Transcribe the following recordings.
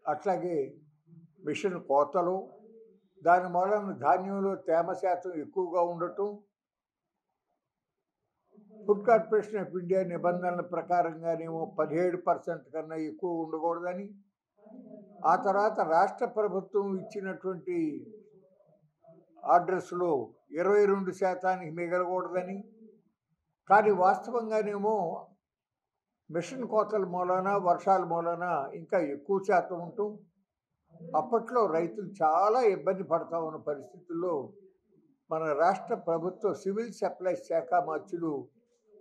అట్లాగే మిషన్ కోతలు, దాని మూలన ధాన్యంలో తేమ శాతం ఎక్కువగా ఉండటం, ఫుడ్ కార్పొరేషన్ ఆఫ్ ఇండియా నిబంధనల ప్రకారంగానేమో 17% కన్నా ఎక్కువ ఉండకూడదని, ఆ తర్వాత రాష్ట్ర ప్రభుత్వం ఇచ్చినటువంటి ఆర్డర్స్లో 22% మిగలకూడదని, కానీ వాస్తవంగానేమో మిషన్ కోతల మూలాన వర్షాల మూలాన ఇంకా ఎక్కువ శాతం ఉంటూ అప్పట్లో రైతులు చాలా ఇబ్బంది పడతా ఉన్న పరిస్థితుల్లో మన రాష్ట్ర ప్రభుత్వ సివిల్ సప్లైస్ శాఖ మంత్రులు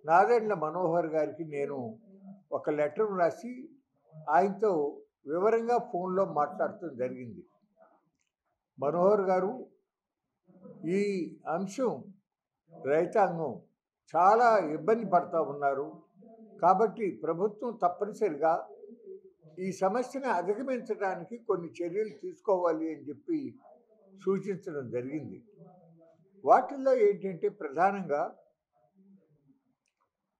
నాదెండ్ల మనోహర్ గారికి నేను ఒక లెటర్ రాసి ఆయనతో వివరంగా ఫోన్లో మాట్లాడటం జరిగింది. మనోహర్ గారు, ఈ అంశం రైతాంగం చాలా ఇబ్బంది పడతా ఉన్నారు కాబట్టి ప్రభుత్వం తప్పనిసరిగా ఈ సమస్యను అధిగమించడానికి కొన్ని చర్యలు తీసుకోవాలి అని చెప్పి సూచించడం జరిగింది. వాటిల్లో ఏంటంటే ప్రధానంగా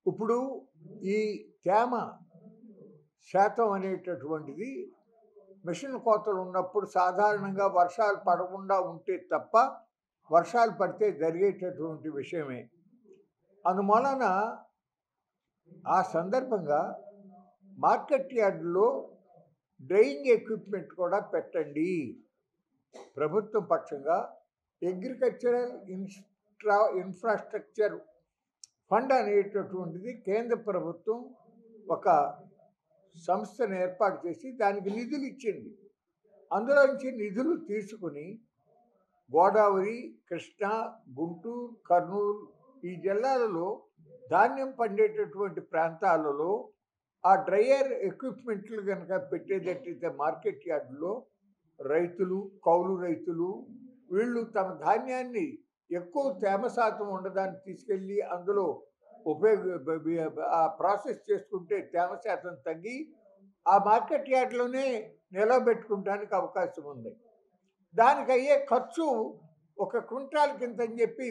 ఇప్పుడు ఈ తేమ శాతం అనేటటువంటిది మిషన్ కోతలు ఉన్నప్పుడు సాధారణంగా వర్షాలు పడకుండా ఉంటే తప్ప వర్షాలు పడితే జరిగేటటువంటి విషయమే. అందువలన ఆ సందర్భంగా మార్కెట్ యార్డులో డ్రైయింగ్ ఎక్విప్మెంట్ కూడా పెట్టండి. ప్రభుత్వం పక్షంగా అగ్రికల్చరల్ ఇన్ఫ్రాస్ట్రక్చర్ ఫండ్ అనేటటువంటిది కేంద్ర ప్రభుత్వం ఒక సంస్థను ఏర్పాటు చేసి దానికి నిధులు ఇచ్చింది. అందులోంచి నిధులు తీసుకుని గోదావరి, కృష్ణా, గుంటూరు, కర్నూలు ఈ జిల్లాలలో ధాన్యం పండేటటువంటి ప్రాంతాలలో ఆ డ్రైయర్ ఎక్విప్మెంట్లు కనుక పెట్టేటట్టయితే మార్కెట్ యార్డులో రైతులు, కౌలు రైతులు వీళ్ళు తమ ధాన్యాన్ని ఎక్కువ తేమ శాతం ఉండదాన్ని తీసుకెళ్ళి అందులో ప్రాసెస్ చేసుకుంటే తేమ శాతం తగ్గి ఆ మార్కెట్ యార్డ్లోనే నిలబెట్టుకోవడానికి అవకాశం ఉంది. దానికి అయ్యే ఖర్చు ఒక క్వింటాల్ కింద అని చెప్పి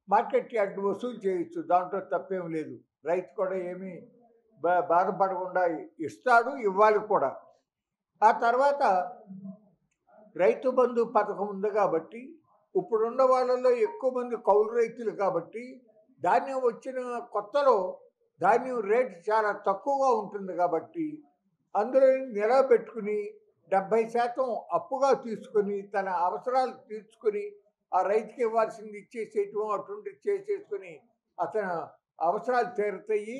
మార్కెట్ యార్డ్ వసూలు చేయొచ్చు, దాంట్లో తప్పేం లేదు. రైతు కూడా ఏమీ బాధపడకుండా ఇస్తాడు, ఇవ్వాలి కూడా. ఆ తర్వాత రైతు బంధు పథకం ఉంది కాబట్టి ఇప్పుడున్న వాళ్ళలో ఎక్కువ మంది కౌలు రైతులు కాబట్టి ధాన్యం వచ్చిన కొత్తలో ధాన్యం రేటు చాలా తక్కువగా ఉంటుంది కాబట్టి అందులో నిలబెట్టుకుని 70% అప్పుగా తీసుకొని తన అవసరాలు తీర్చుకొని ఆ రైతుకి ఇవ్వాల్సింది ఇచ్చేసేయటం అటువంటి చేసేసుకుని అతను అవసరాలు తీరుతాయి,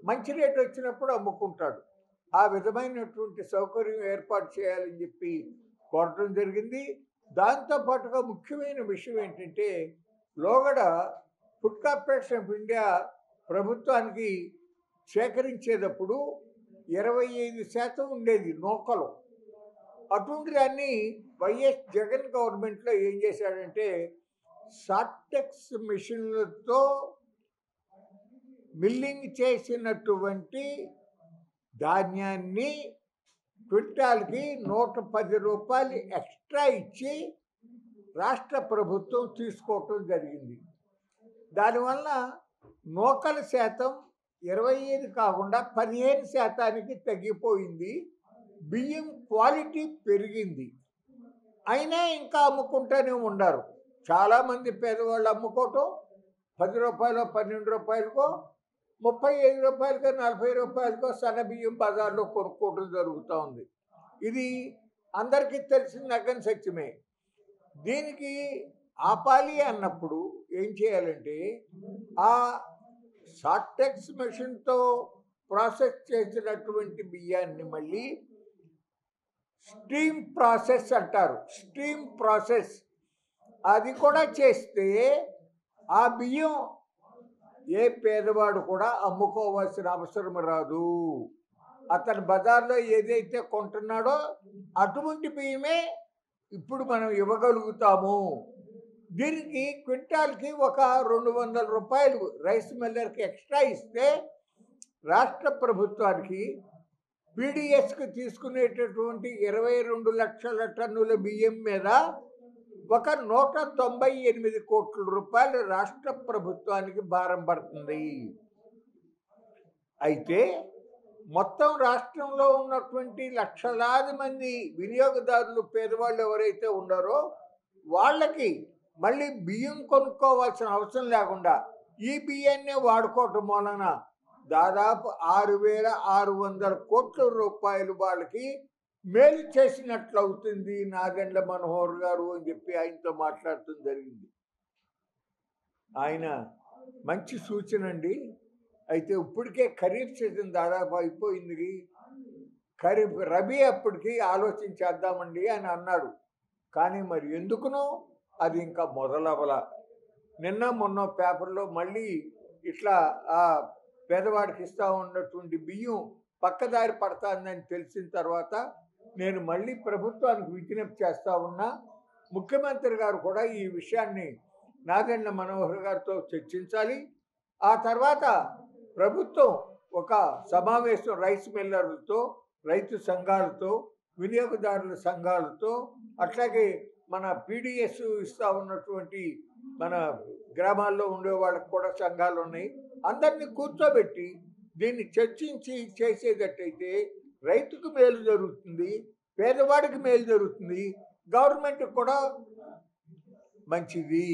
మంచి రేటు వచ్చినప్పుడు అమ్ముకుంటాడు. ఆ విధమైనటువంటి సౌకర్యం ఏర్పాటు చేయాలని చెప్పి కోరటం జరిగింది. దాంతోపాటుగా ముఖ్యమైన విషయం ఏంటంటే లోగడ ఫుడ్ కార్పొరేషన్ ఆఫ్ ఇండియా ప్రభుత్వానికి సేకరించేటప్పుడు 25% ఉండేది నూకలు. అటువంటి దాన్ని వైఎస్ జగన్ గవర్నమెంట్లో ఏం చేశాడంటే షార్టెక్స్ మిషన్లతో మిల్లింగ్ చేసినటువంటి ధాన్యాన్ని క్వింటాల్కి 110 రూపాయలు ఎక్స్ట్రా ఇచ్చి రాష్ట్ర ప్రభుత్వం తీసుకోవటం జరిగింది. దానివల్ల నూకల శాతం 25 కాకుండా 15% తగ్గిపోయింది. బియ్యం క్వాలిటీ పెరిగింది. అయినా ఇంకా అమ్ముకుంటూనే ఉన్నారు. చాలామంది పేదవాళ్ళు అమ్ముకోవటం 10 రూపాయలు 12 రూపాయలకో 35 రూపాయలకో 40 రూపాయలకో సన్న బియ్యం బజార్లో కొనుక్కోవడం జరుగుతూ ఉంది. ఇది అందరికీ తెలిసిన నగ్గని సత్యమే. దీనికి ఆపాలి అన్నప్పుడు ఏం చేయాలంటే ఆ షార్టెక్స్ మెషిన్తో ప్రాసెస్ చేసినటువంటి బియ్యాన్ని మళ్ళీ స్టీమ్ ప్రాసెస్ అంటారు. స్టీమ్ ప్రాసెస్ అది కూడా చేస్తే ఆ బియ్యం ఏ పేదవాడు కూడా అమ్ముకోవాల్సిన అవసరం రాదు. అతను బజార్లో ఏదైతే కొంటున్నాడో అటువంటి బియ్యమే ఇప్పుడు మనం ఇవ్వగలుగుతాము. దీనికి క్వింటాల్కి ఒక 200 రూపాయలు రైస్ మిల్లర్కి ఎక్స్ట్రా ఇస్తే రాష్ట్ర ప్రభుత్వానికి పీడిఎస్కి తీసుకునేటటువంటి 22 లక్షల టన్నుల బియ్యం మీద ఒక 198 కోట్ల రూపాయలు రాష్ట్ర ప్రభుత్వానికి భారం పడుతుంది. అయితే మొత్తం రాష్ట్రంలో ఉన్నటువంటి లక్షలాది మంది వినియోగదారులు పేదవాళ్ళు ఎవరైతే ఉన్నారో వాళ్ళకి మళ్ళీ బియ్యం కొనుక్కోవాల్సిన అవసరం లేకుండా ఈ బియ్యాన్నే వాడుకోవటం వలన దాదాపు 6,600 కోట్ల రూపాయలు వాళ్ళకి మేలు చేసినట్లు అవుతుంది నాదెండ్ల మనోహర్ గారు అని చెప్పి ఆయనతో మాట్లాడటం జరిగింది. ఆయన మంచి సూచన అండి. అయితే ఇప్పటికే ఖరీఫ్ సీజన్ దాదాపు అయిపోయింది, ఖరీఫ్ రబీ అప్పటికి ఆలోచించేద్దామండి అని అన్నాడు. కానీ మరి ఎందుకునో అది ఇంకా మొదలవల. నిన్న మొన్న పేపర్లో మళ్ళీ ఇట్లా ఆ పేదవాడికి ఇస్తా ఉన్నటువంటి బియ్యం పక్కదారి పడతాందని తెలిసిన తర్వాత నేను మళ్ళీ ప్రభుత్వానికి విజ్ఞప్తి చేస్తా ఉన్నా. ముఖ్యమంత్రి గారు కూడా ఈ విషయాన్ని నాదెండ్ల మనోహర్ గారితో చర్చించాలి. ఆ తర్వాత ప్రభుత్వం ఒక సమావేశం రైస్ మిల్లర్లతో, రైతు సంఘాలతో, వినియోగదారుల సంఘాలతో, అట్లాగే మన పీడిఎస్ ఇస్తూ ఉన్నటువంటి మన గ్రామాల్లో ఉండే వాళ్ళకి కూడా సంఘాలు ఉన్నాయి. అందరినీ కూర్చోబెట్టి దీన్ని చర్చించి చేసేటట్టయితే రైతుకు మేలు జరుగుతుంది, పేదవాడికి మేలు జరుగుతుంది, గవర్నమెంట్ కూడా మంచిది.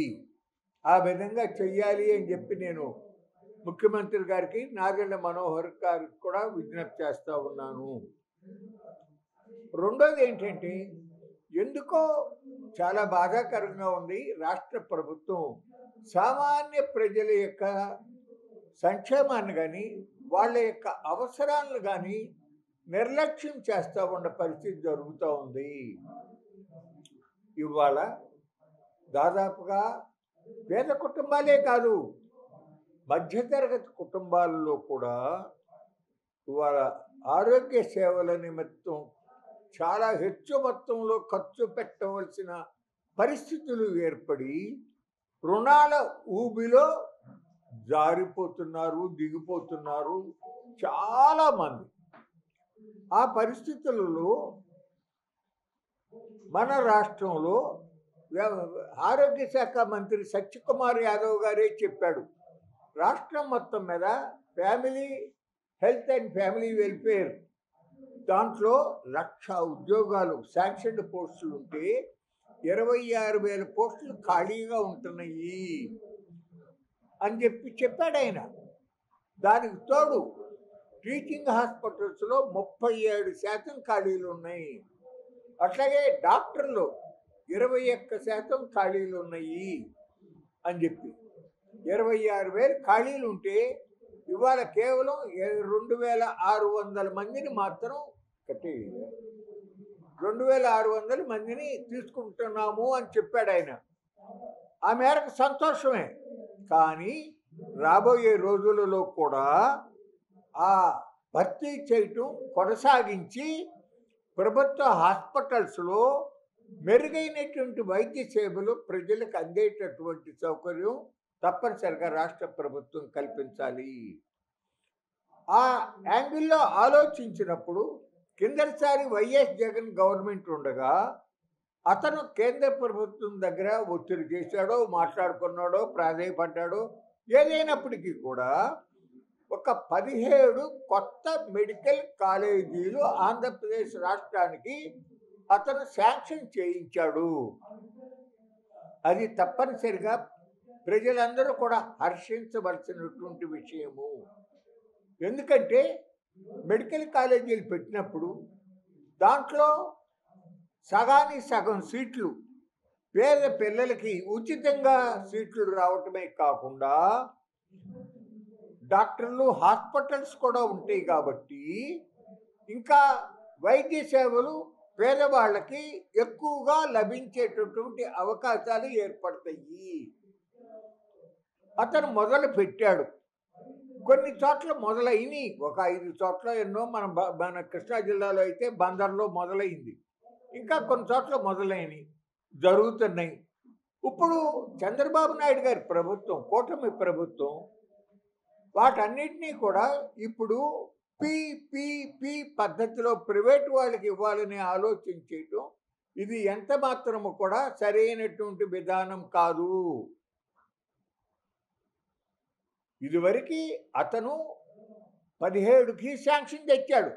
ఆ విధంగా చెయ్యాలి అని చెప్పి నేను ముఖ్యమంత్రి గారికి, నాదెండ్ల మనోహర్ గారికి కూడా విజ్ఞప్తి చేస్తూ ఉన్నాను. రెండోది ఏంటంటే, ఎందుకో చాలా బాధాకరంగా ఉంది. రాష్ట్ర ప్రభుత్వం సామాన్య ప్రజల యొక్క సంక్షేమాన్ని కానీ వాళ్ళ యొక్క అవసరాలను కానీ నిర్లక్ష్యం చేస్తూ ఉన్న పరిస్థితి జరుగుతూ ఉంది. ఇవాళ దాదాపుగా పేద కుటుంబాలే కాదు, మధ్యతరగతి కుటుంబాలలో కూడా ఇవాళ ఆరోగ్య సేవల నిమిత్తం చాలా ಹೆಚ್ಚು మొత్తంలో ఖర్చు పెట్టవలసిన పరిస్థితులు ఏర్పడి రుణాల ఊబిలో జారిపోతున్నారు, దిగిపోతున్నారు చాలామంది. ఆ పరిస్థితులలో మన రాష్ట్రంలో ఆరోగ్య శాఖ మంత్రి సత్యకుమార్ యాదవ్ గారే చెప్పాడు, రాష్ట్రం మొత్తం మీద family health and family welfare దాంట్లో 1,00,000 ఉద్యోగాలు శాంక్షన్డ్ పోస్టులు ఉంటే 26,000 పోస్టులు ఖాళీగా ఉంటున్నాయి అని చెప్పాడు ఆయన. దానికి తోడు టీచింగ్ హాస్పిటల్స్లో 37% ఖాళీలు ఉన్నాయి. అట్లాగే డాక్టర్లు 21% ఖాళీలు ఉన్నాయి అని చెప్పి 26,000 ఖాళీలు ఉంటే ఇవాళ కేవలం 2,600 మందిని మాత్రం 2,600 మందిని తీసుకుంటున్నాము అని చెప్పాడు ఆయన. ఆ మేరకు సంతోషమే. కానీ రాబోయే రోజులలో కూడా ఆ భర్తీ చేయటం కొనసాగించి ప్రభుత్వ హాస్పిటల్స్లో మెరుగైనటువంటి వైద్య సేవలు ప్రజలకు అందేటటువంటి సౌకర్యం తప్పనిసరిగా రాష్ట్ర ప్రభుత్వం కల్పించాలి. ఆ యాంగిల్లో ఆలోచించినప్పుడు కిందటిసారి వైఎస్ జగన్ గవర్నమెంట్ ఉండగా అతను కేంద్ర ప్రభుత్వం దగ్గర ఒత్తిడి చేశాడో, మాట్లాడుకున్నాడో, ప్రాధాయపడ్డాడో, ఏదైనప్పటికీ కూడా ఒక 17 కొత్త మెడికల్ కాలేజీలు ఆంధ్రప్రదేశ్ రాష్ట్రానికి అతను శాంక్షన్ చేయించాడు. అది తప్పనిసరిగా ప్రజలందరూ కూడా హర్షించవలసినటువంటి విషయము. ఎందుకంటే మెడికల్ కాలేజీలు పెట్టినప్పుడు దాంట్లో సగానికి సగం సీట్లు పేద పిల్లలకి ఉచితంగా సీట్లు రావటమే కాకుండా డాక్టర్లు, హాస్పిటల్స్ కూడా ఉంటాయి కాబట్టి ఇంకా వైద్య సేవలు పేదవాళ్ళకి ఎక్కువగా లభించేటటువంటి అవకాశాలు ఏర్పడతాయి. అతను మొదలు పెట్టాడు. కొన్ని చోట్ల మొదలైనవి, ఒక 5 చోట్ల ఎన్నో మన కృష్ణా జిల్లాలో అయితే బందర్లో మొదలైంది, ఇంకా కొన్ని చోట్ల మొదలైనవి జరుగుతున్నాయి. ఇప్పుడు చంద్రబాబు నాయుడు గారి ప్రభుత్వం, కూటమి ప్రభుత్వం వాటన్నిటినీ కూడా ఇప్పుడు పీపీపీ పద్ధతిలో ప్రైవేటు వాళ్ళకి ఇవ్వాలని ఆలోచించేయటం ఇది ఎంత మాత్రము కూడా సరైనటువంటి విధానం కాదు. ఇదివరకు అతను 17కి శాంక్షన్ తెచ్చాడు.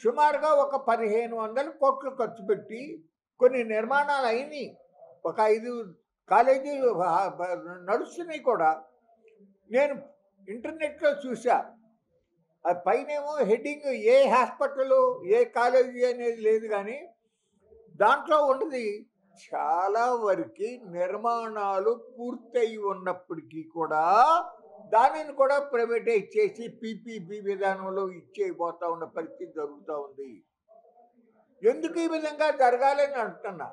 సుమారుగా ఒక 1500 కోట్లు ఖర్చు పెట్టి కొన్ని నిర్మాణాలు అయినాయి. ఒక 5 కాలేజీలు నడుస్తున్నాయి కూడా. నేను ఇంటర్నెట్లో చూసా. అది పైనేమో హెడ్డింగ్ ఏ హాస్పిటల్ ఏ కాలేజీ అనేది లేదు, కానీ దాంట్లో ఉన్నది చాలా వరకు నిర్మాణాలు పూర్తయి ఉన్నప్పటికీ కూడా దానిని కూడా ప్రైవేటైజ్ చేసి పీపీపీ విధానంలో ఇచ్చేయబోతా ఉన్న పరిస్థితి జరుగుతూ ఉంది. ఎందుకు ఈ విధంగా జరగాలని అంటున్నా.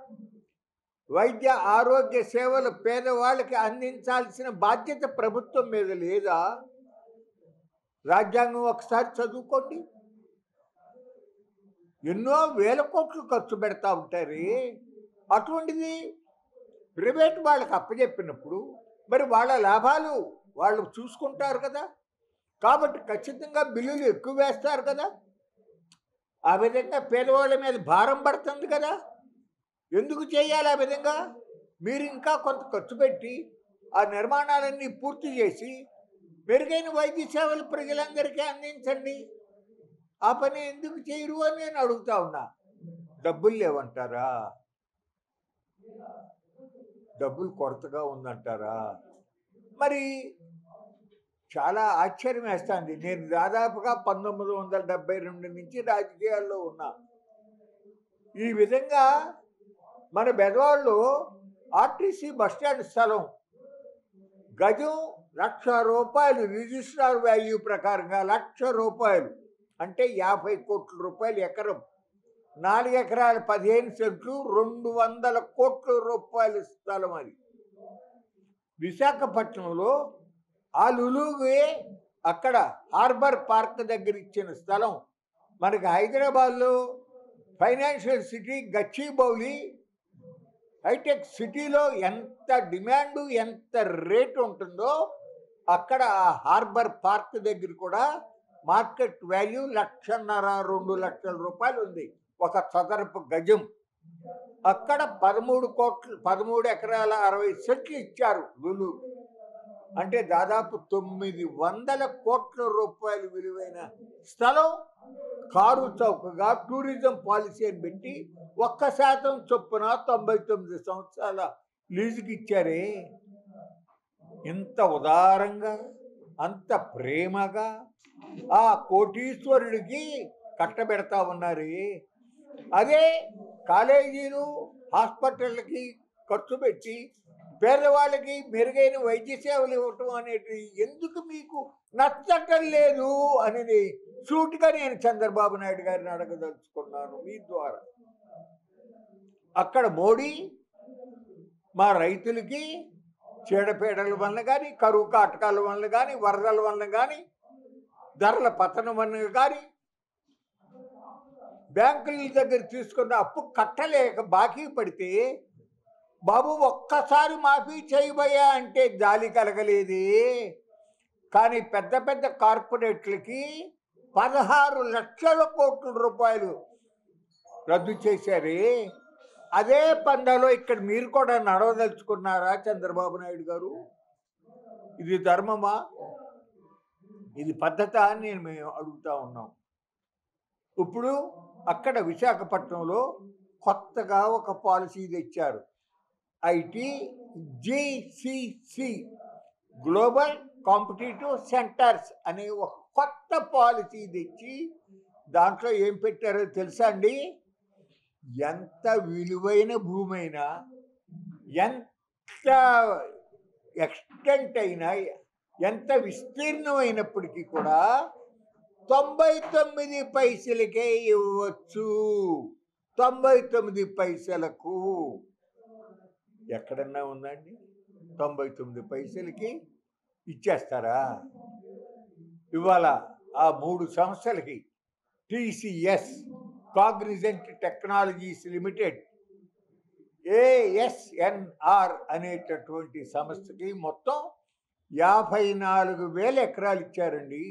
వైద్య ఆరోగ్య సేవలు పేదవాళ్ళకి అందించాల్సిన బాధ్యత ప్రభుత్వం మీద లేదా? రాజ్యాంగం ఒకసారి చదువుకోండి. ఎన్నో వేల కోట్లు ఖర్చు పెడతా ఉంటారు. అటువంటిది ప్రైవేట్ వాళ్ళకి అప్పచెప్పినప్పుడు మరి వాళ్ళ లాభాలు వాళ్ళు చూసుకుంటారు కదా. కాబట్టి ఖచ్చితంగా బిల్లులు ఎక్కువ వేస్తారు కదా. ఆ విధంగా పేదవాళ్ళ మీద భారం పడుతుంది కదా. ఎందుకు చేయాలి ఆ విధంగా? మీరు ఇంకా కొంత ఖర్చు పెట్టి ఆ నిర్మాణాలన్నీ పూర్తి చేసి మెరుగైన వైద్య సేవలు ప్రజలందరికీ అందించండి. ఆ పని ఎందుకు చేయరు అని నేను అడుగుతా ఉన్నా. డబ్బులు లేవంటారా? డబ్బులు కొరతగా ఉందంటారా? మరి చాలా ఆశ్చర్యం వేస్తుంది. నేను దాదాపుగా 1972 నుంచి రాజకీయాల్లో ఉన్నా. ఈ విధంగా మన బెదవాళ్ళు ఆర్టీసీ బస్టాండ్ స్థలం గజం ₹1,00,000 రిజిస్ట్రార్ వాల్యూ ప్రకారంగా ₹1,00,000 అంటే 50 కోట్ల రూపాయలు ఎకరం. 4 ఎకరాల 15 సెంట్లు 200 కోట్ల రూపాయల స్థలం. అది విశాఖపట్నంలో ఆ లులువే అక్కడ హార్బర్ పార్క్ దగ్గర ఇచ్చిన స్థలం. మనకి హైదరాబాద్లో ఫైనాన్షియల్ సిటీ గచ్చిబౌలి హైటెక్ సిటీలో ఎంత డిమాండు ఎంత రేటు ఉంటుందో అక్కడ ఆ హార్బర్ పార్క్ దగ్గర కూడా మార్కెట్ వాల్యూ 1,50,000 2 లక్షల రూపాయలు ఉంది ఒక చదరపు గజం. అక్కడ 13 ఎకరాల 60 సెంట్లు ఇచ్చారు లులు. అంటే దాదాపు 900 కోట్ల రూపాయలు విలువైన స్థలం కారు చౌకగా టూరిజం పాలసీ అని పెట్టి 1% చొప్పున 99 సంవత్సరాల లీజుకి ఇచ్చారే. ఇంత ఉదారంగా అంత ప్రేమగా ఆ కోటీశ్వరుడికి కట్టబెడతా ఉన్నారు. అదే కాలేజీలు హాస్పిటళ్ళకి ఖర్చు పెట్టి పేదవాళ్ళకి మెరుగైన వైద్య సేవలు ఇవ్వటం అనేది ఎందుకు మీకు నచ్చటం లేదు అనేది సూటిగా నేను చంద్రబాబు నాయుడు గారిని అడగదలుచుకున్నాను మీ ద్వారా. అక్కడ మోడీ మా రైతులకి చీడపీడల వలన కానీ కరువు కాటకాల వలన కానీ వరదల వలన కానీ ధరల పతనం వలన కానీ బ్యాంకుల దగ్గర తీసుకున్న అప్పు కట్టలేక బాకీ పడితే బాబు ఒక్కసారి మాఫీ చేయబోయా అంటే జాలి కలగలేదే. కానీ పెద్ద పెద్ద కార్పొరేట్లకి 16 లక్షల కోట్ల రూపాయలు రద్దు చేశారే. అదే పందాలో ఇక్కడ మీరు కూడా నడవదలుచుకున్నారా చంద్రబాబు నాయుడు గారు? ఇది ధర్మమా? ఇది పద్ధత అని మేము అడుగుతా ఉన్నాం. ఇప్పుడు అక్కడ విశాఖపట్నంలో కొత్తగా ఒక పాలసీ తెచ్చారు. GCC గ్లోబల్ కాంపిటీటివ్ సెంటర్స్ అనే ఒక కొత్త పాలసీ తెచ్చి దాంట్లో ఏం పెట్టారో తెలుసా అండి? ఎంత విలువైన భూమి అయినా ఎంత ఎక్స్టెంట్ అయినా ఎంత విస్తీర్ణమైనప్పటికీ కూడా 99 పైసలకే ఇవ్వచ్చు. 99 పైసలకు ఎక్కడన్నా ఉందండి? 99 పైసలకి ఇచ్చేస్తారా? ఇవాళ ఆ 3 సంస్థలకి TCS Cognizant technologies limited ASNR అనేటటువంటి సంస్థకి మొత్తం 54,000 ఎకరాలు ఇచ్చారండి.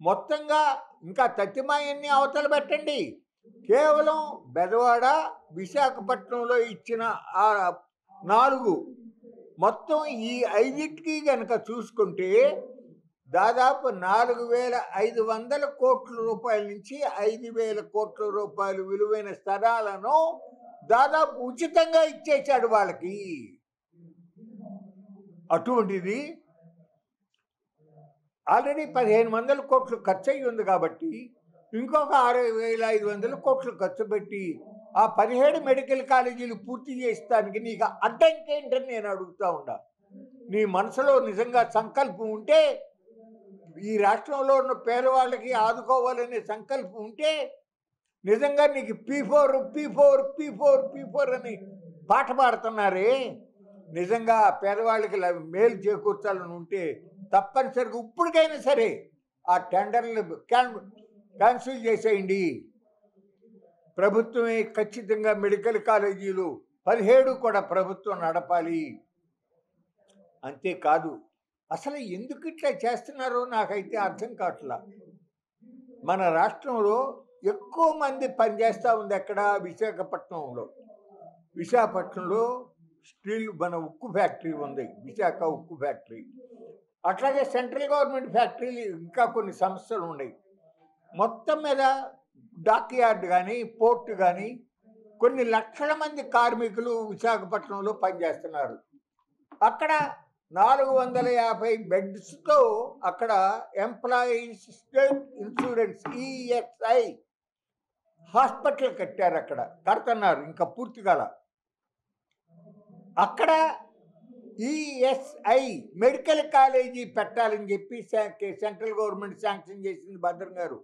మొత్తంగా ఇంకా తత్తిమాయన్ని అవతల పెట్టండి. కేవలం బెదవాడ విశాఖపట్నంలో ఇచ్చిన ఆ 4 మొత్తం ఈ 5టికి కనుక చూసుకుంటే దాదాపు 4,500 కోట్ల రూపాయల నుంచి 5,000 కోట్ల రూపాయలు విలువైన స్థలాలను దాదాపు ఉచితంగా ఇచ్చేశాడు వాళ్ళకి. అటువంటిది ఆల్రెడీ 1,500 కోట్లు ఖర్చు అయ్యి ఉంది కాబట్టి ఇంకొక 6,500 కోట్లు ఖర్చు పెట్టి ఆ 17 మెడికల్ కాలేజీలు పూర్తి చేస్తానికి నీకు అడ్డంకేంటని నేను అడుగుతా ఉన్నా. నీ మనసులో నిజంగా సంకల్పం ఉంటే, ఈ రాష్ట్రంలో ఉన్న పేదవాళ్ళకి ఆదుకోవాలనే సంకల్పం ఉంటే, నిజంగా నీకు P4 P4 P4 P4 అని పాట పాడుతున్నారే, నిజంగా పేదవాళ్ళకి మేలు చేకూర్చాలని ఉంటే తప్పనిసరిగా ఇప్పటికైనా సరే ఆ టెండర్లు క్యాన్సిల్ చేసేయండి. ప్రభుత్వమే ఖచ్చితంగా మెడికల్ కాలేజీలు 17 కూడా ప్రభుత్వం నడపాలి. అంతేకాదు, అసలు ఎందుకు ఇట్లా చేస్తున్నారో నాకైతే అర్థం కావట్లా. మన రాష్ట్రంలో ఎక్కువ మంది పనిచేస్తూ ఉంది ఎక్కడ? విశాఖపట్నంలో స్టీల్ మన ఉక్కు ఫ్యాక్టరీ ఉంది, విశాఖ ఉక్కు ఫ్యాక్టరీ. అట్లాగే సెంట్రల్ గవర్నమెంట్ ఫ్యాక్టరీలు ఇంకా కొన్ని సంస్థలు ఉన్నాయి. మొత్తం మీద డాక్ యార్డ్ కానీ పోర్ట్ కానీ కొన్ని లక్షల మంది కార్మికులు విశాఖపట్నంలో పనిచేస్తున్నారు. అక్కడ 450 బెడ్స్తో అక్కడ employees state insurance ESI hospital కట్టారు. అక్కడ కడుతున్నారు, ఇంకా పూర్తి కాల. అక్కడ ESI మెడికల్ కాలేజీ పెట్టాలని చెప్పి సెంట్రల్ గవర్నమెంట్ శాంక్షన్ చేసింది భద్రం గారు.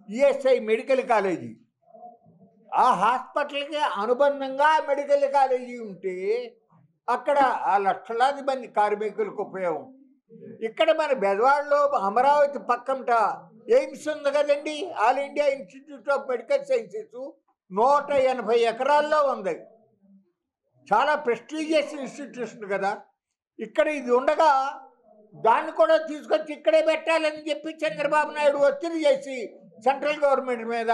ESI మెడికల్ కాలేజీ, ఆ హాస్పిటల్కి అనుబంధంగా మెడికల్ కాలేజీ ఉంటే అక్కడ ఆ లక్షలాది మంది కార్మికులకు ఉపయోగం. ఇక్కడ మన బెజవాడలో అమరావతి పక్కంట ఎయిమ్స్ ఉంది కదండి, all India institute of medical sciences 180 ఎకరాల్లో ఉంది. చాలా ప్రెస్టీజియస్ ఇన్స్టిట్యూషన్ కదా. ఇక్కడ ఇది ఉండగా దాన్ని కూడా తీసుకొచ్చి ఇక్కడే పెట్టాలని చెప్పి చంద్రబాబు నాయుడు ఒత్తిడి చేసి సెంట్రల్ గవర్నమెంట్ మీద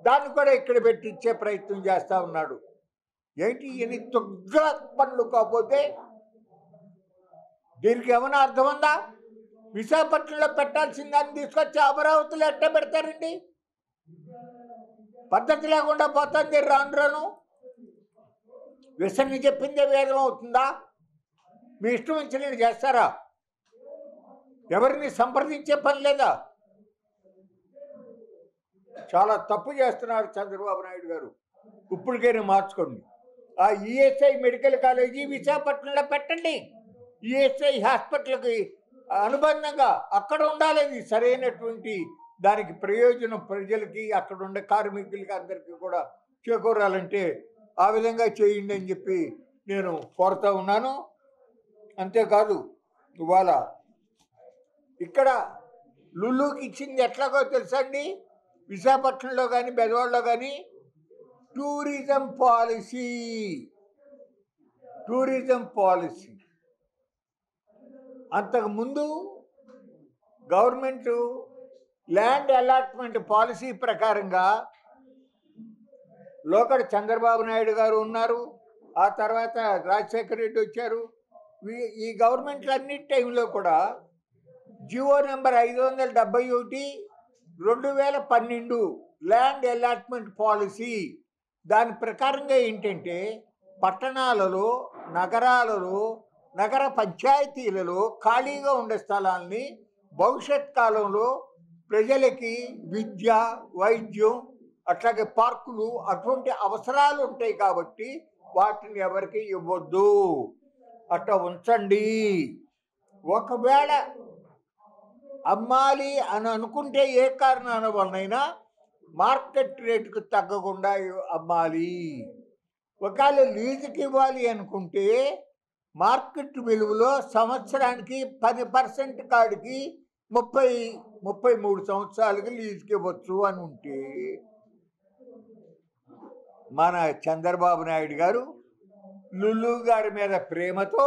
దాన్ని కూడా ఇక్కడ పెట్టించే ప్రయత్నం చేస్తూ ఉన్నాడు. ఏంటి ఎన్ని తొగ్గ పనులు కాకపోతే దీనికి ఏమైనా అర్థం ఉందా? విశాఖపట్నంలో పెట్టాల్సిన దాన్ని తీసుకొచ్చి అమరావతిలో ఎట్ట పెడతారండి? పద్ధతి లేకుండా పోతుంది. రాను విసన్ని చెప్పిందే వేదం అవుతుందా? మీ ఇష్టం వచ్చినట్టు చేస్తారా? ఎవరిని సంప్రదించే పని లేదా? చాలా తప్పు చేస్తున్నారు చంద్రబాబు నాయుడు గారు. ఇప్పటికైనా మార్చుకోండి. ఆ ESI మెడికల్ కాలేజీ విశాఖపట్నంలో పెట్టండి. ESI హాస్పిటల్కి అనుబంధంగా అక్కడ ఉండాలి. సరైనటువంటి దానికి ప్రయోజనం ప్రజలకి, అక్కడ ఉండే కార్మికులకి అందరికీ కూడా చేకూరాలంటే ఆ విధంగా చేయండి అని చెప్పి నేను కోరుతూ ఉన్నాను. అంతేకాదు, ఇవాళ ఇక్కడ లుల్లుకి ఇచ్చింది ఎట్లాగో తెలుసా అండి? విశాఖపట్నంలో కానీ బెజవాడలో కానీ టూరిజం పాలసీ. అంతకుముందు గవర్నమెంటు ల్యాండ్ అలాట్మెంట్ పాలసీ ప్రకారంగా లోకల్ చంద్రబాబు నాయుడు గారు ఉన్నారు, ఆ తర్వాత రాజశేఖర రెడ్డి వచ్చారు. ఈ గవర్నమెంట్లు అన్ని టైంలో కూడా GO number 571 2012 land allotment policy, దాని ప్రకారంగా ఏంటంటే పట్టణాలలో, నగరాలలో, నగర పంచాయతీలలో ఖాళీగా ఉండే స్థలాల్ని భవిష్యత్ కాలంలో ప్రజలకి విద్య, వైద్యం, అట్లాగే పార్కులు, అటువంటి అవసరాలు ఉంటాయి కాబట్టి వాటిని ఎవరికి ఇవ్వద్దు, అట్లా ఉంచండి. ఒకవేళ అమ్మాలి అని అనుకుంటే ఏ కారణాల వలనైనా మార్కెట్ రేటుకు తగ్గకుండా అమ్మాలి. ఒకవేళ లీజుకి ఇవ్వాలి అనుకుంటే మార్కెట్ విలువలో సంవత్సరానికి 10% కాడికి 33 సంవత్సరాలకి లీజుకి ఇవ్వచ్చు అని ఉంటే, మన చంద్రబాబు నాయుడు గారు లుల్లు గారి మీద ప్రేమతో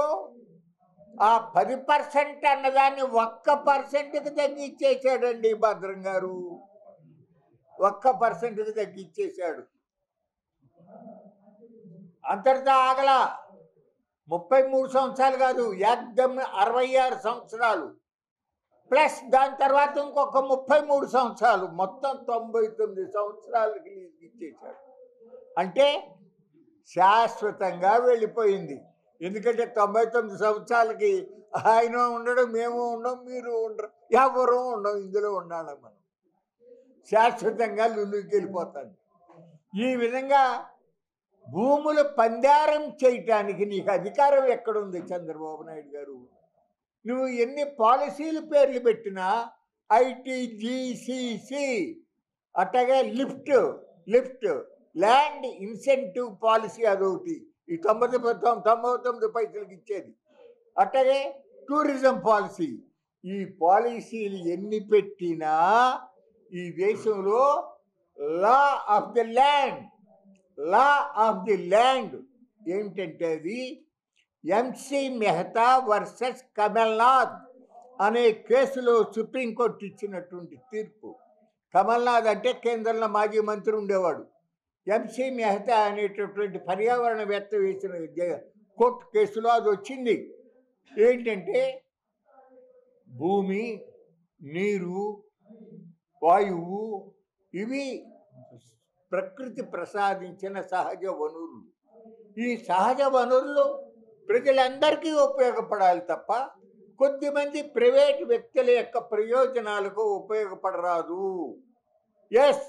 ఆ 10% అన్నదాన్ని 1%కి తగ్గించేశాడండి భద్రం గారు. 1%కి తగ్గించేశాడు. అంతటితో ఆగల. 33 సంవత్సరాలు కాదు, ఏకదమ్ 66 సంవత్సరాలు. ప్లస్ దాని తర్వాత ఇంకొక 33 సంవత్సరాలు, మొత్తం 99 సంవత్సరాలకి లీజుకి ఇచ్చేశాడు. అంటే శాశ్వతంగా వెళ్ళిపోయింది. ఎందుకంటే 99 సంవత్సరాలకి ఆయన ఉండడం, మేము ఉండం, మీరు ఉండరు, ఎవరు ఉండం, ఇందులో ఉండాలి మనం. శాశ్వతంగా లుల్లుకి వెళ్ళిపోతాను. ఈ విధంగా భూములు పందారం చేయటానికి నీకు అధికారం ఎక్కడుంది చంద్రబాబు నాయుడు గారు? నువ్వు ఎన్ని పాలసీలు పేర్లు పెట్టినా ఐటీజీసీసీ, అట్లాగే లిఫ్ట్ ల్యాండ్ ఇన్సెంటివ్ పాలసీ అదొకటి, ఈ 99 పైసలకి ఇచ్చేది. అట్లాగే టూరిజం పాలసీ. ఈ పాలసీలు ఎన్ని పెట్టినా ఈ దేశంలో లా ఆఫ్ ది ల్యాండ్ ఏమిటంటే అది ఎంసీ మెహతా వర్సెస్ కమల్నాథ్ అనే కేసులో సుప్రీంకోర్టు ఇచ్చినటువంటి తీర్పు. కమల్నాథ్ అంటే కేంద్రంలో మాజీ మంత్రి ఉండేవాడు. ఎంసీ మెహతా అనేటటువంటి పర్యావరణవేత్త వేసిన కోర్టు కేసులో అది వచ్చింది. ఏంటంటే భూమి, నీరు, వాయువు ఇవి ప్రకృతి ప్రసాదించిన సహజ వనరులు. ఈ సహజ వనరులు ప్రజలందరికీ ఉపయోగపడాలి తప్ప కొద్దిమంది ప్రైవేట్ వ్యక్తుల యొక్క ప్రయోజనాలకు ఉపయోగపడరాదు. ఎస్,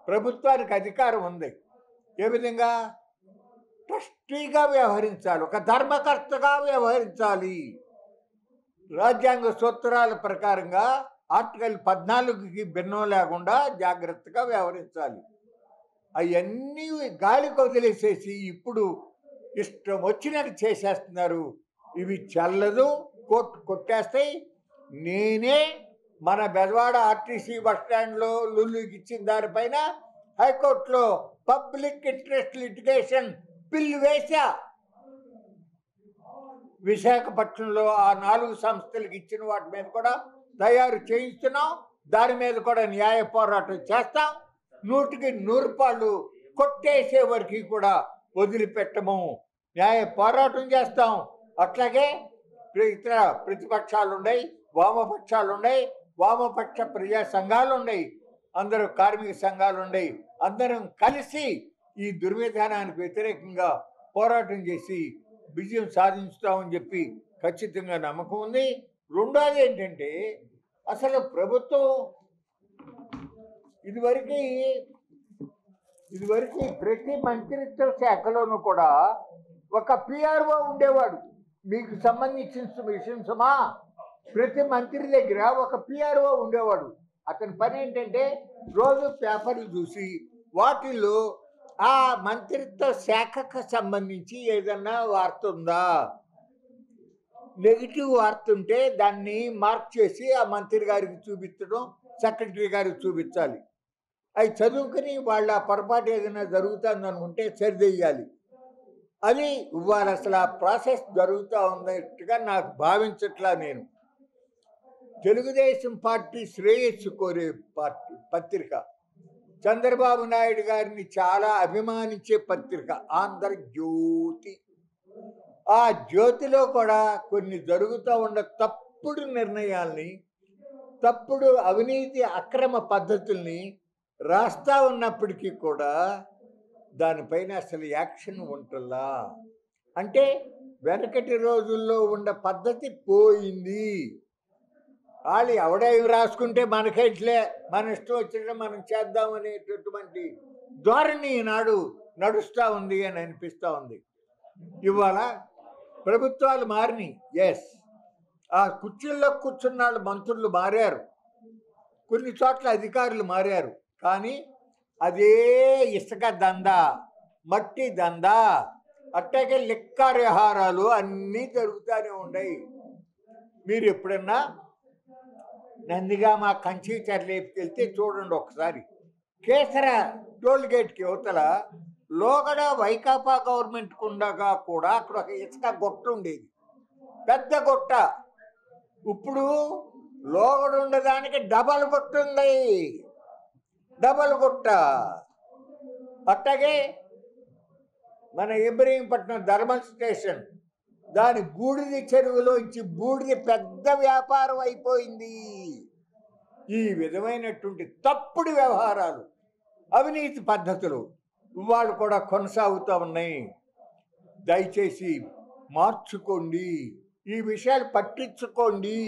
ప్రభుత్వానికి అధికారం ఉంది. ఏ విధంగా? ట్రస్టీగా వ్యవహరించాలి, ఒక ధర్మకర్తగా వ్యవహరించాలి. రాజ్యాంగ సూత్రాల ప్రకారంగా ఆర్టికల్ 14కి భిన్నం లేకుండా జాగ్రత్తగా వ్యవహరించాలి. అవన్నీ గాలికి వదిలేసేసి ఇప్పుడు ఇష్టం వచ్చినట్టు చేసేస్తున్నారు. ఇవి చల్లదు, కోర్టు కొట్టేస్తాయి. నేనే మన బెజవాడ ఆర్టీసీ బస్టాండ్లో లుల్లుకి ఇచ్చిన దానిపైన హైకోర్టులో పబ్లిక్ ఇంట్రెస్ట్ లిటిగేషన్ బిల్లు వేశా. విశాఖపట్నంలో ఆ 4 సంస్థలకు ఇచ్చిన వాటి మీద కూడా తయారు చేయిస్తున్నాం. దాని మీద కూడా న్యాయ పోరాటం చేస్తాం. 100కి 100 పాళ్ళు కొట్టేసే వరకు కూడా వదిలిపెట్టము, న్యాయ పోరాటం చేస్తాం. అట్లాగే ఇతర ప్రతిపక్షాలు ఉన్నాయి, వామపక్షాలు ఉన్నాయి, వామపక్ష ప్రజా సంఘాలు ఉన్నాయి, అందరూ కార్మిక సంఘాలు ఉన్నాయి. అందరం కలిసి ఈ దుర్విధానానికి వ్యతిరేకంగా పోరాటం చేసి విజయం సాధించుతామని చెప్పి ఖచ్చితంగా నమ్మకం ఉంది. రెండోది ఏంటంటే అసలు ప్రభుత్వం ఇదివరకు ప్రతి మంత్రిత్వ శాఖలోనూ కూడా ఒక పిఆర్ఓ ఉండేవాడు. మీకు సంబంధించిన విషయం సుమా, ప్రతి మంత్రి దగ్గర ఒక పిఆర్ఓ ఉండేవాడు. అతని పని ఏంటంటే రోజు పేపర్లు చూసి వాటిల్లో ఆ మంత్రిత్వ శాఖకు సంబంధించి ఏదన్నా వార్త ఉందా, నెగిటివ్ వార్త ఉంటే దాన్ని మార్క్ చేసి ఆ మంత్రి గారికి చూపించడం, సెక్రటరీ గారికి చూపించాలి. అవి చదువుకుని వాళ్ళ పొరపాటు ఏదైనా జరుగుతుంది అనుకుంటే సరిదెయ్యాలి. అది ఇవాళ అసలు ఆ ప్రాసెస్ జరుగుతూ ఉన్నట్టుగా నాకు భావించట్లా. నేను తెలుగుదేశం పార్టీ శ్రేయస్సు కోరే పార్టీ పత్రిక, చంద్రబాబు నాయుడు గారిని చాలా అభిమానించే పత్రిక ఆంధ్రజ్యోతి. ఆ జ్యోతిలో కూడా కొన్ని జరుగుతూ ఉన్న తప్పుడు నిర్ణయాల్ని, తప్పుడు అవినీతి అక్రమ పద్ధతుల్ని రాస్తా ఉన్నప్పటికీ కూడా దానిపైన అసలు యాక్షన్ ఉంటుందా అంటే వెనకటి రోజుల్లో ఉన్న పద్ధతి పోయింది. వాళ్ళు ఎవడేమి రాసుకుంటే మనకేట్లే, మన ఇష్టం వచ్చినట్టు మనం చేద్దామనేటటువంటి ధోరణి ఈనాడు నడుస్తూ ఉంది అని అనిపిస్తూ ఉంది. ఇవాళ ప్రభుత్వాలు మారినాయి. ఎస్, ఆ కుర్చీల్లో కూర్చున్న వాళ్ళు మంత్రులు మారారు, కొన్ని చోట్ల అధికారులు మారారు. కానీ అదే ఇసుక దందా, మట్టి దందా, అట్టాగే లిక్కర్ వ్యవహారాలు అన్నీ జరుగుతూనే ఉన్నాయి. మీరు ఎప్పుడన్నా నందిగామ కంచి చర్లేపుకి వెళ్తే చూడండి ఒకసారి. కేసర టోల్ గేట్కి యువతల లోగడ వైకాపా గవర్నమెంట్ ఉండగా కూడా అక్కడ ఒక ఇసుక గొట్ట ఉండేది, పెద్ద గొట్ట. ఇప్పుడు లోగడ ఉండడానికి డబల్ గొట్ట ఉంది, డబల్ గొట్ట. అట్లాగే మన ఇబ్రహీంపట్నం థర్మల్ స్టేషన్ దాని బూడిద చెరువులోంచి బూడిద పెద్ద వ్యాపారం అయిపోయింది. ఈ విధమైనటువంటి తప్పుడు వ్యవహారాలు, అవినీతి పద్ధతులు వాళ్ళు కూడా కొనసాగుతూ ఉన్నాయి. దయచేసి మార్చుకోండి, ఈ విషయాలు పట్టించుకోండి.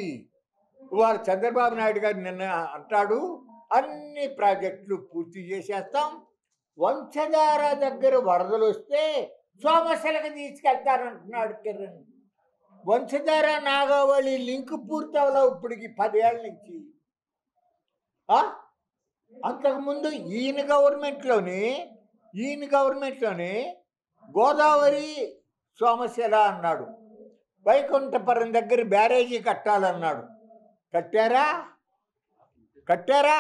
వారు చంద్రబాబు నాయుడు గారు నిన్న అంటాడు, అన్ని ప్రాజెక్టులు పూర్తి చేసేస్తాం, వంశధార దగ్గర వరదలు వస్తే సోమశిలకు తీసుకెళ్తారంటున్నాడు కిరణ్. వంశధార నాగావళి లింక్ పూర్తి అవ్వలేవు ఇప్పటికి 10 ఏళ్ళ నుంచి. అంతకుముందు ఈయన గవర్నమెంట్లోనే గోదావరి సోమశిల అన్నాడు, వైకుంఠపురం దగ్గర బ్యారేజీ కట్టాలన్నాడు. కట్టారా?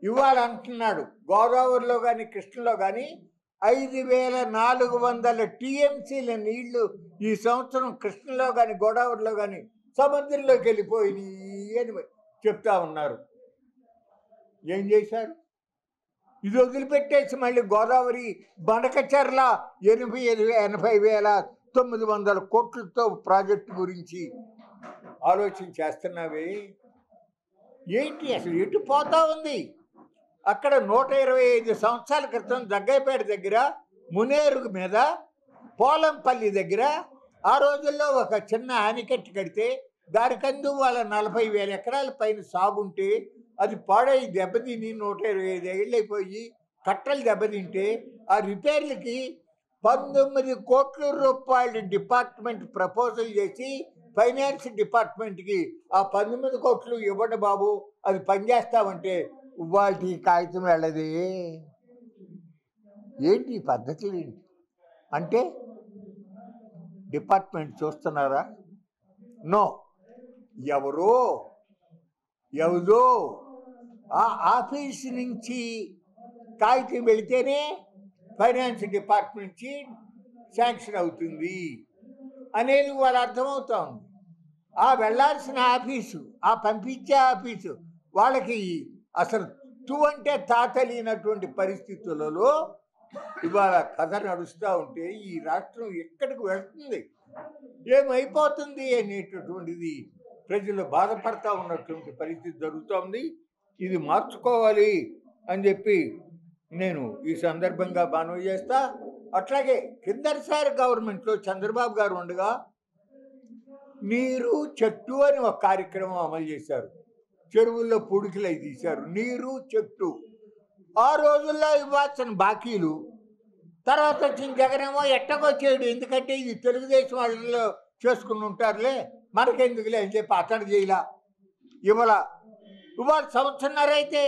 ఇవాళ అంటున్నాడు గోదావరిలో కానీ కృష్ణలో కానీ 5400 టీఎంసీల నీళ్లు ఈ సంవత్సరం కృష్ణలో కానీ గోదావరిలో కానీ సముద్రంలోకి వెళ్ళిపోయినాయి అని చెప్తా ఉన్నారు. ఏం చేశారు? ఇది వదిలిపెట్టేసి మళ్ళీ గోదావరి బండకచర్ల 80,900 కోట్లతో ప్రాజెక్టు గురించి ఆలోచన చేస్తున్నావే ఏంటి? అసలు ఎటు పోతా ఉంది? అక్కడ 125 సంవత్సరాల క్రితం జగ్గైపేట దగ్గర మునేరు మీద పోలంపల్లి దగ్గర ఆ రోజుల్లో ఒక చిన్న ఆనకట్టు కడితే దానికందు వాళ్ళ 40,000 ఎకరాల పైన సాగుంటే అది పాడై దెబ్బతిని 125 ఏళ్ళు అయిపోయి కట్టలు దెబ్బతింటే ఆ రిపేర్లకి 19 కోట్ల రూపాయలు డిపార్ట్మెంట్ ప్రపోజల్ చేసి ఫైనాన్స్ డిపార్ట్మెంట్కి ఆ 19 కోట్లు ఇవ్వండి బాబు, అది పనిచేస్తామంటే వాటి కాగితం వెళ్ళదే. ఏంటి ఈ పద్ధతులు ఏంటి అంటే డిపార్ట్మెంట్ చూస్తున్నారా? నో, ఎవరో ఆ ఆఫీస్ నుంచి కాగితం వెళితేనే ఫైనాన్స్ డిపార్ట్మెంట్కి శాంక్షన్ అవుతుంది అనేది వాళ్ళు అర్థమవుతా ఉంది. ఆ వెళ్ళాల్సిన ఆఫీసు, ఆ పంపించే ఆఫీసు వాళ్ళకి అసలు అంటే తాతలినటువంటి పరిస్థితులలో ఇవాళ కథ నడుస్తూ ఉంటే ఈ రాష్ట్రం ఎక్కడికి వెళ్తుంది, ఏమైపోతుంది అనేటటువంటిది ప్రజలు బాధపడతా ఉన్నటువంటి పరిస్థితి జరుగుతోంది. ఇది మార్చుకోవాలి అని చెప్పి నేను ఈ సందర్భంగా మనవి చేస్తా. అట్లాగే కిందటిసారి గవర్నమెంట్లో చంద్రబాబు గారు ఉండగా నీరు చెట్టు అని ఒక కార్యక్రమం అమలు చేశారు. చెరువుల్లో పూడికలు అవి తీశారు. నీరు చెట్టు ఆ రోజుల్లో ఇవ్వాల్సిన బాకీలు తర్వాత వచ్చిన జగనేమో ఎట్టగో చేయడు, ఎందుకంటే ఇది తెలుగుదేశం వాళ్ళలో చేసుకుని ఉంటారులే మనకెందుకులే అని చెప్పి అతడు చేయలా ఇవాళ సంవత్సరన్నర అయితే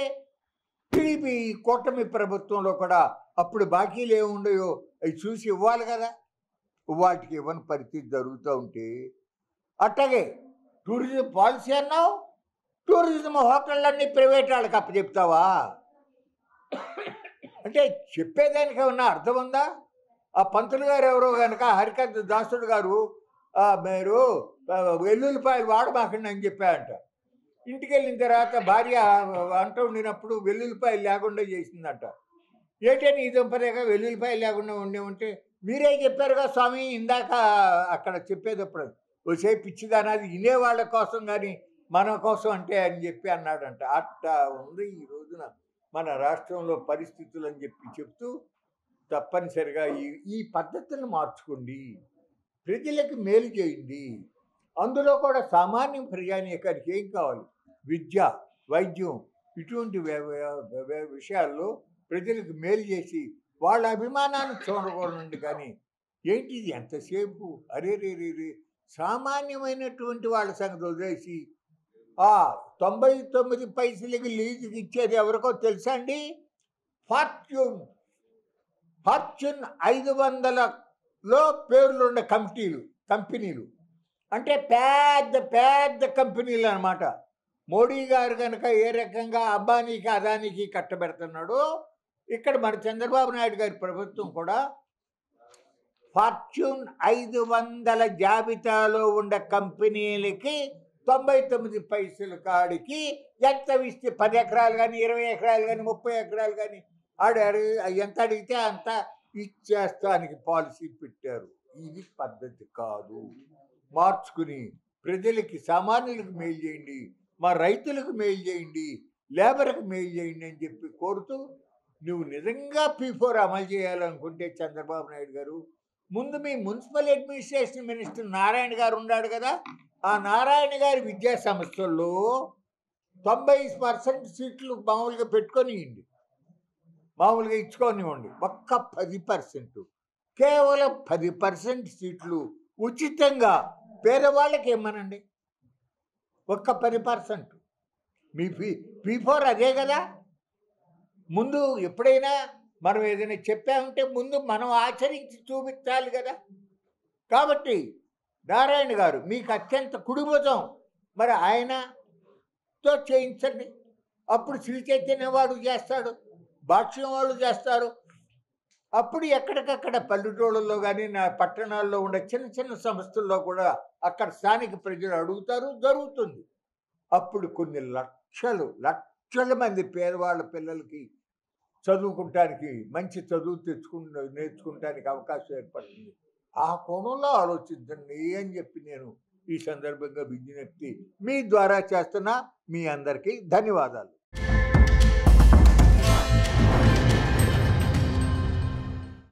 టీడీపీ కూటమి ప్రభుత్వంలో కూడా అప్పుడు బాకీలు ఏముండయో అవి చూసి ఇవ్వాలి కదా. వాటికి ఇవ్వని పరిస్థితి జరుగుతూ ఉంటే అట్లాగే టూరిజం పాలసీ అన్నావు, టూరిజం హోటళ్ళన్నీ ప్రైవేట్ వాళ్ళకి అప్పచెప్తావా? అంటే చెప్పేదానికి ఏమన్నా అర్థం ఉందా? ఆ పంతులు గారు ఎవరో కనుక హరికంత దాసుడు గారు మీరు వెల్లుల్లిపాయలు వాడమాకండి అని చెప్పారంట. ఇంటికి వెళ్ళిన తర్వాత భార్య వంట వండినప్పుడు వెల్లుల్లిపాయలు లేకుండా చేసిందంట. ఏంటని ఈ దంపతిగా వెల్లుల్లిపాయలు లేకుండా ఉంటే మీరే చెప్పారుగా స్వామి ఇందాక అక్కడ చెప్పేటప్పుడు వచ్చే పిచ్చిదానాది వినేవాళ్ళ కోసం కానీ మన కోసం అంటే అని చెప్పి అన్నాడంట. అట్టా ఉంది ఈ రోజున మన రాష్ట్రంలో పరిస్థితులు అని చెప్తూ తప్పనిసరిగా ఈ పద్ధతులను మార్చుకోండి, ప్రజలకు మేలు చేయండి. అందులో కూడా సామాన్య ప్రజానీకానికి ఏం కావాలి? విద్య, వైద్యం, ఇటువంటి విషయాల్లో ప్రజలకు మేలు చేసి వాళ్ళ అభిమానాన్ని చూడకూడదు. కానీ ఏంటిది ఎంతసేపు అరే సామాన్యమైనటువంటి వాళ్ళ సంగతి వదిలేసి 99 పైసలకి లీజుకి ఇచ్చేది ఎవరికో తెలుసా అండి? ఫార్చ్యూన్ 500లో పేర్లున్న కంపెనీలు అంటే పెద్ద కంపెనీలు అన్నమాట. మోడీ గారు కనుక ఏ రకంగా అంబానీకి అదానికి కట్టబెడుతున్నాడో ఇక్కడ మన చంద్రబాబు నాయుడు గారి ప్రభుత్వం కూడా ఫార్చ్యూన్ 500 జాబితాలో ఉన్న కంపెనీలకి 99 పైసల కాడికి ఎంత ఇస్తే 10 ఎకరాలు కానీ 20 ఎకరాలు కానీ 30 ఎకరాలు కానీ ఎంత అడిగితే అంత ఇచ్చేస్తానికి పాలసీ పెట్టారు. ఇది పద్ధతి కాదు. మార్చుకుని ప్రజలకి, సామాన్యులకు మేలు చేయండి, మా రైతులకు మేలు చేయండి, లేబర్‌కి మేలు చేయండి అని చెప్పి కోరుతూ, నువ్వు నిజంగా P4 అమలు చేయాలనుకుంటే చంద్రబాబు నాయుడు గారు, ముందు మీ మున్సిపల్ అడ్మినిస్ట్రేషన్ మినిస్టర్ నారాయణ గారు ఉన్నాడు కదా! ఆ నారాయణ గారి విద్యా సంస్థల్లో 90% సీట్లు మామూలుగా పెట్టుకొనియండి. మామూలుగా ఇచ్చుకోనివ్వండి. ఒక్క 10%, కేవలం 10% సీట్లు ఉచితంగా పేదవాళ్ళకి ఇమ్మనండి. ఒక్క 10%. మీ P4 అదే కదా! ముందు ఎప్పుడైనా మనం ఏదైనా చెప్పామంటే ముందు మనం ఆచరించి చూపించాలి కదా! కాబట్టి నారాయణ గారు మీకు అత్యంత కుడిభుజం, మరి ఆయనతో చేయించండి. అప్పుడు శ్రీ చైతన్య వాడు చేస్తాడు, భాష్యం వాళ్ళు చేస్తారు. అప్పుడు ఎక్కడికక్కడ పల్లెటూళ్ళల్లో కానీ, నా పట్టణాల్లో ఉండే చిన్న చిన్న సంస్థల్లో కూడా అక్కడ స్థానిక ప్రజలు అడుగుతారు, జరుగుతుంది. అప్పుడు కొన్ని లక్షల మంది పేదవాళ్ళ పిల్లలకి చదువుకుంటానికి, మంచి చదువు నేర్చుకుంటానికి అవకాశం ఏర్పడుతుంది. ఆ కోణంలో ఆలోచించండి అని చెప్పి నేను ఈ సందర్భంగా విజ్ఞప్తి మీ ద్వారా చేస్తున్నా. మీ అందరికీ ధన్యవాదాలు.